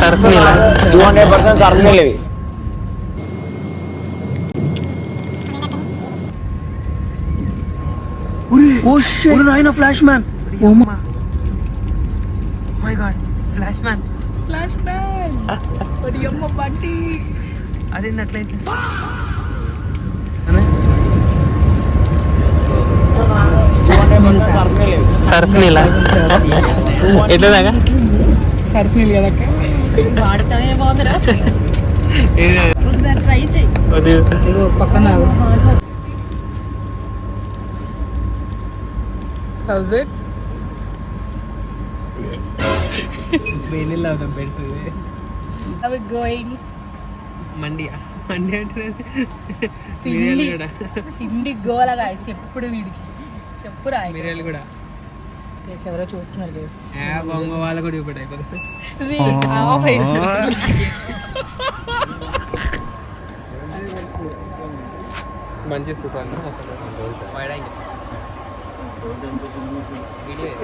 Surf నీళ్ళ 200% Surf నీళ్ళు ఇవి. Flash man. Oh my God, flash man. అదేంది అట్లయితే? సర్ఫ్ నీళ్ళ ఎట్లా దాకా సర్ఫ్ నీళ్ళు కదా వాడతానే బాగుందిరా. ట్రై చెయ్యి. ఇగో పక్కన హౌస్ ఇట్ వేణిళ్ళు అవుతాం పెడుతుంది. అవి గోయింగ్ మండి మండి అంటే తిండి తిండి గోల గాయస్. ఎప్పుడు వీడికి చెప్పురా. మిరియాలు కూడా గైస్ ఎవరో చూస్తున్నారు గైస్. బొంగ వాళ్ళు కూడా చూపెట్టు అయిపోతుంది. మంచి సూపర్ వీడియో